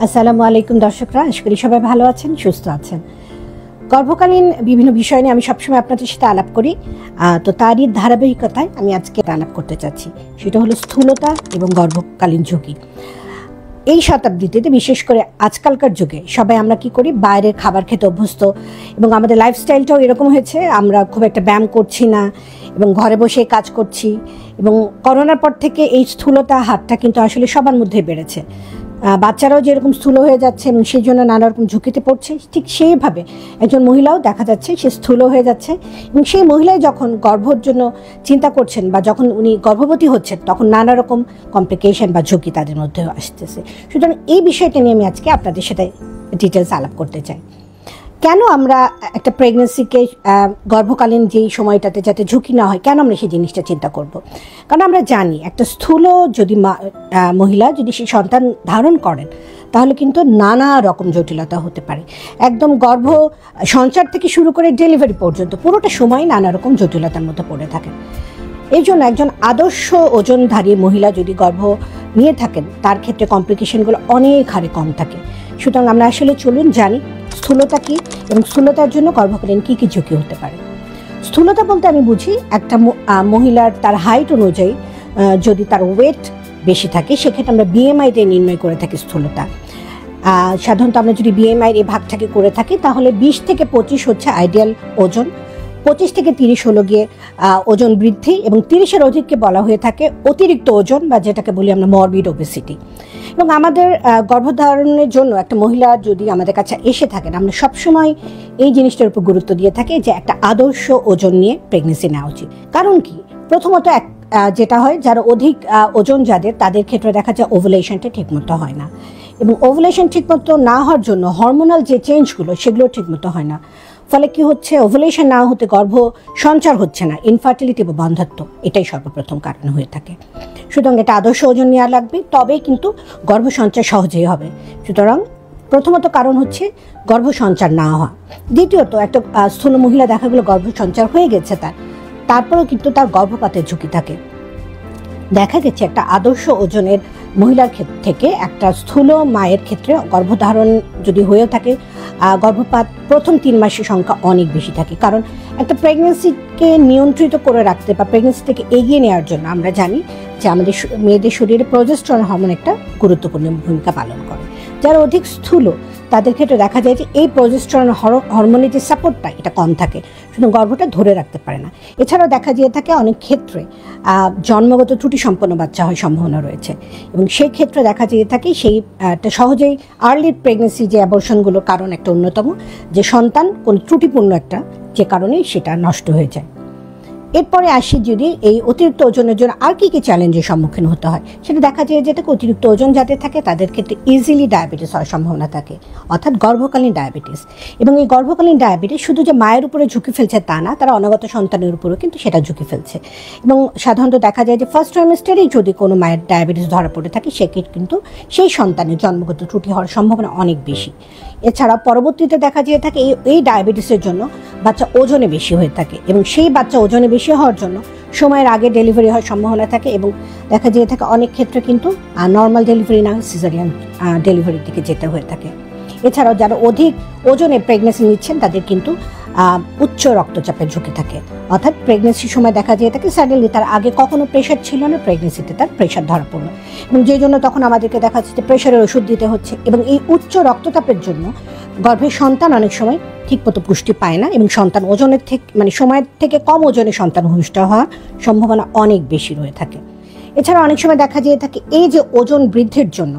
আসসালামু আলাইকুম দর্শকরা, আশা করি সবাই ভালো আছেন, সুস্থ আছেন। গর্ভকালীন বিভিন্ন বিষয় নিয়ে আমি সবসময় আপনাদের সাথে আলাপ করি, তো তারই ধারাবাহিকতায় আমি আজকে আলাপ করতে চাচ্ছি। সেটা হলো স্থূলতা এবং গর্ভকালীন ঝুঁকি। এই শতাব্দীতে বিশেষ করে আজকালকার যুগে সবাই আমরা কি করি, বাইরের খাবার খেতে অভ্যস্ত এবং আমাদের লাইফস্টাইলটাও এরকম হয়েছে, আমরা খুব একটা ব্যায়াম করছি না এবং ঘরে বসে কাজ করছি। এবং করোনার পর থেকে এই স্থূলতা হারটা কিন্তু আসলে সবার মধ্যে বেড়েছে। বাচ্চারাও যেরকম স্থূল হয়ে যাচ্ছে এবং সেই জন্য নানা রকম ঝুঁকিতে পড়ছে, ঠিক সেইভাবে একজন মহিলাও দেখা যাচ্ছে সে স্থূল হয়ে যাচ্ছে। এবং সেই মহিলাই যখন গর্ভের জন্য চিন্তা করছেন বা যখন উনি গর্ভবতী হচ্ছেন, তখন নানা রকম কমপ্লিকেশন বা ঝুঁকি তাদের মধ্যে আসতেছে। সুতরাং এই বিষয়টা নিয়ে আমি আজকে আপনাদের সাথে ডিটেলস আলাপ করতে চাই। কেন আমরা একটা প্রেগনেন্সিকে গর্ভকালীন যেই সময়টাতে যাতে ঝুঁকি না হয়, কেন আমরা সেই জিনিসটা চিন্তা করব? কারণ আমরা জানি একটা স্থূল যদি মহিলা যদি সেই সন্তান ধারণ করেন, তাহলে কিন্তু নানা রকম জটিলতা হতে পারে। একদম গর্ভ সঞ্চার থেকে শুরু করে ডেলিভারি পর্যন্ত পুরোটা সময় নানা রকম জটিলতার মধ্যে পড়ে থাকেন। এই জন্য একজন আদর্শ ওজনধারী মহিলা যদি গর্ভ নিয়ে থাকেন, তার ক্ষেত্রে কমপ্লিকেশনগুলো অনেক হারে কম থাকে। সুতরাং আমরা আসলে চলুন জানি স্থূলতা কী এবং স্থূলতার জন্য গর্ভকালীন কী কী ঝুঁকি হতে পারে। স্থূলতা বলতে আমি বুঝি একটা মহিলার তার হাইট অনুযায়ী যদি তার ওয়েট বেশি থাকে, সেক্ষেত্রে আমরা বিএমআই দিয়ে নির্ণয় করে থাকি স্থূলতা। সাধারণত আমরা যদি বিএমআই এই ভাগটাকে করে থাকি, তাহলে 20 থেকে 25 হচ্ছে আইডিয়াল ওজন, 25 থেকে 30 হলো গিয়ে ওজন বৃদ্ধি, এবং 30-এর অধিককে বলা হয়ে থাকে অতিরিক্ত ওজন বা যেটাকে বলি আমরা মরবিড ওবেসিটি। এবং আমাদের গর্ভধারণের জন্য একটা মহিলা যদি আমাদের কাছে এসে থাকেন, আমরা সবসময় এই জিনিসটার উপর গুরুত্ব দিয়ে থাকি যে একটা আদর্শ ওজন নিয়ে প্রেগনেন্সি নেওয়া উচিত। কারণ কি, প্রথমত যেটা হয়, যারা অধিক ওজন তাদের ক্ষেত্রে দেখা যায় ওভুলেশনটা ঠিকমতো হয় না, এবং ওভুলেশন ঠিকমতো না হওয়ার জন্য হরমোনাল যে চেঞ্জগুলো সেগুলো ঠিকমতো হয় না। ফলে কি হচ্ছে, ওভুলেশন না হতে গর্ভ সঞ্চার হচ্ছে না, ইনফার্টিলিটি বা বন্ধ্যাত্ব, এটাই সর্বপ্রথম কারণ হয়ে থাকে। সুতরাং এটা আদর্শ ওজন নেওয়া লাগবে, তবেই কিন্তু গর্ভ সঞ্চার সহজেই হবে। সুতরাং প্রথমত কারণ হচ্ছে গর্ভ সঞ্চার না হওয়া। দ্বিতীয়ত, একটা স্থূল মহিলা দেখা গেলো গর্ভ সঞ্চার হয়ে গেছে তারপরেও কিন্তু তার গর্ভপাতের ঝুঁকি থাকে। দেখা গেছে একটা আদর্শ ওজনের মহিলার ক্ষেত্রে থেকে একটা স্থূল মায়ের ক্ষেত্রে গর্ভধারণ যদি হয়ে থাকে, গর্ভপাত প্রথম 3 মাসের সংখ্যা অনেক বেশি থাকে। কারণ একটা প্রেগনেন্সিকে নিয়ন্ত্রিত করে রাখতে বা প্রেগনেন্সি থেকে এগিয়ে নেওয়ার জন্য আমরা জানি যে আমাদের মেয়েদের শরীরে প্রজেস্টেরন হরমোন একটা গুরুত্বপূর্ণ ভূমিকা পালন করে। যারা অধিক স্থূল তাদের ক্ষেত্রে দেখা যায় যে এই প্রজেস্টেরন হরমোনের যে সাপোর্টটা এটা কম থাকে, শুধু গর্ভটা ধরে রাখতে পারে না। এছাড়াও দেখা যেয়ে থাকে অনেক ক্ষেত্রে জন্মগত ত্রুটি সম্পন্ন বাচ্চা হওয়ার সম্ভাবনা রয়েছে, এবং সেই ক্ষেত্রে দেখা যেয়ে থাকে সেইটা সহজেই আর্লি প্রেগনেন্সি যে অ্যাবর্শনগুলোর কারণ একটা অন্যতম, যে সন্তান কোন ত্রুটিপূর্ণ একটা যে কারণে সেটা নষ্ট হয়ে যায়। এরপরে আসি যদি এই অতিরিক্ত ওজনের জন্য আর কি কি চ্যালেঞ্জের সম্মুখীন হতে হয়, সেটা দেখা যায় যে অতিরিক্ত ওজন যাদের থাকে তাদের ক্ষেত্রে ইজিলি ডায়াবেটিস হওয়ার সম্ভাবনা থাকে, অর্থাৎ গর্ভকালীন ডায়াবেটিস। এবং এই গর্ভকালীন ডায়াবেটিস শুধু যে মায়ের উপরে ঝুঁকি ফেলছে তা না, তারা অনাগত সন্তানের উপরেও কিন্তু সেটা ঝুঁকি ফেলছে। এবং সাধারণত দেখা যায় যে ফার্স্ট ট্রাইমেস্টারেই যদি কোনো মায়ের ডায়াবেটিস ধরা পড়ে থাকে, সেক্ষেত্রে কিন্তু সেই সন্তানের জন্মগত ত্রুটি হওয়ার সম্ভাবনা অনেক বেশি। এছাড়া পরবর্তীতে দেখা যেয়ে থাকে এই ডায়াবেটিসের জন্য বাচ্চা ওজনে বেশি হয়ে থাকে, এবং সেই বাচ্চা ওজনে বেশি হওয়ার জন্য সময়ের আগে ডেলিভারি হওয়ার সম্ভাবনা থাকে, এবং দেখা যেয়ে থাকে অনেক ক্ষেত্রে কিন্তু নর্মাল ডেলিভারি না সিজারিয়ান ডেলিভারির দিকে যেতে হয়ে থাকে। এছাড়াও যারা অধিক ওজনে প্রেগনেন্সি নিচ্ছেন তাদের কিন্তু উচ্চ রক্তচাপের ঝুঁকি থাকে, অর্থাৎ প্রেগনেন্সির সময় দেখা যেয়ে থাকে সাডেনলি তার আগে কখনো প্রেশার ছিল না, প্রেগনেন্সিতে তার প্রেশার ধরা পড়লো, এবং যে জন্য তখন আমাদেরকে দেখা যাচ্ছে প্রেশারের ওষুধ দিতে হচ্ছে। এবং এই উচ্চ রক্তচাপের জন্য গর্ভের সন্তান অনেক সময় ঠিকমতো পুষ্টি পায় না, এবং সন্তান ওজনের থেকে সময়ের থেকে কম ওজনে সন্তান ভূমিষ্ঠ হওয়ার সম্ভাবনা অনেক বেশি রয়ে থাকে। এছাড়া অনেক সময় দেখা যেয়ে থাকে এই যে ওজন বৃদ্ধির জন্য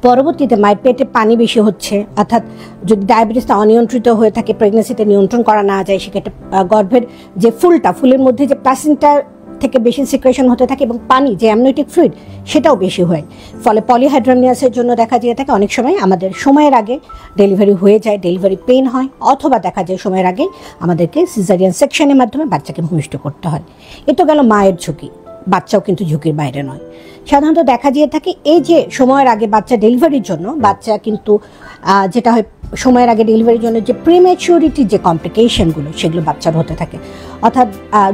পরবর্তীতে মায়ের পেটে পানি বেশি হচ্ছে, অর্থাৎ যদি ডায়াবেটিসটা অনিয়ন্ত্রিত হয়ে থাকে, প্রেগনেন্সিতে নিয়ন্ত্রণ করা না যায়, সেক্ষেত্রে গর্ভের যে ফুলের মধ্যে যে প্লাসেন্টা থেকে বেশি সিক্রেশন হতে থাকে, এবং পানি যে অ্যামনিওটিক ফ্লুইড সেটাও বেশি হয়। ফলে পলিহাইড্রামিয়াসের জন্য দেখা যেয়ে থাকে অনেক সময় আমাদের সময়ের আগে ডেলিভারি হয়ে যায়, ডেলিভারি পেইন হয়, অথবা দেখা যায় সময়ের আগে আমাদেরকে সিজারিয়ান সেকশনের মাধ্যমে বাচ্চাকে ভূমিষ্ঠ করতে হয়। এ তো গেল মায়ের ঝুঁকি, বাচ্চাও কিন্তু ঝুঁকির বাইরে নয়। সাধারণত দেখা যেয়ে থাকে এই যে সময়ের আগে বাচ্চা ডেলিভারির জন্য বাচ্চা কিন্তু যেটা হয় সময়ের আগে ডেলিভারির জন্য যে প্রিম্যাচুরিটির যে কমপ্লিকেশনগুলো সেগুলো বাচ্চার হতে থাকে। অর্থাৎ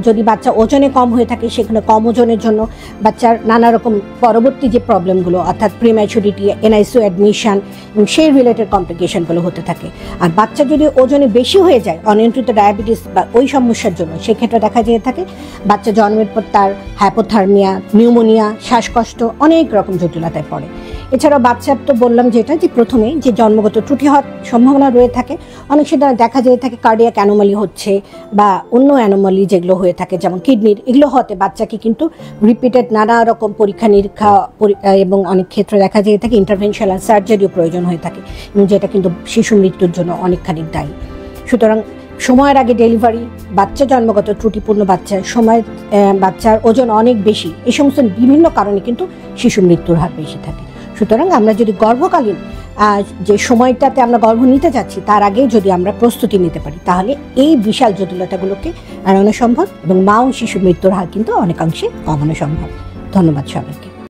যদি বাচ্চা ওজনে কম হয়ে থাকে সেখানে কম ওজনের জন্য বাচ্চার নানা রকম পরবর্তী যে প্রবলেমগুলো অর্থাৎ প্রিম্যাচুরিটি, এনআইসিইউ অ্যাডমিশন এবং সেই রিলেটেড কমপ্লিকেশনগুলো হতে থাকে। আর বাচ্চা যদি ওজনে বেশি হয়ে যায় অনিয়ন্ত্রিত ডায়াবেটিস বা ওই সমস্যার জন্য, সেক্ষেত্রে দেখা যেয়ে থাকে বাচ্চা জন্মের পর তার হাইপোথার্মিয়া, নিউমোনিয়া, শ্বাসকষ্ট অনেক রকম জটিলতায় পড়ে। এছাড়াও বাচ্চার তো বললাম যেটা যে প্রথমে যে জন্মগত ত্রুটি হওয়ার সম্ভাবনা রয়ে থাকে, অনেক সময় দেখা যেয়ে থাকে কার্ডিয়াক অ্যানোমালি হচ্ছে বা অন্য অ্যানোমালি যেগুলো হয়ে থাকে যেমন কিডনির, এগুলো হতে বাচ্চাকে কিন্তু রিপিটেড নানা রকম পরীক্ষা নিরীক্ষা এবং অনেক ক্ষেত্রে দেখা যেয়ে থাকে ইন্টারভেনশনাল সার্জারিও প্রয়োজন হয়ে থাকে, এবং যেটা কিন্তু শিশু মৃত্যুর জন্য অনেকখানি দায়ী। সুতরাং সময়ের আগে ডেলিভারি, বাচ্চা জন্মগত ত্রুটিপূর্ণ বাচ্চার ওজন অনেক বেশি, এই সমস্ত বিভিন্ন কারণে কিন্তু শিশু মৃত্যুর হার বেশি থাকে। সুতরাং আমরা যদি গর্ভকালীন যে সময়টাতে আমরা গর্ভ নিতে যাচ্ছি তার আগে যদি আমরা প্রস্তুতি নিতে পারি তাহলে এই বিশাল জটিলতাগুলোকে এড়ানো সম্ভব এবং মা ও শিশু মৃত্যুর হার কিন্তু অনেকাংশে কমানো সম্ভব। ধন্যবাদ সবাইকে।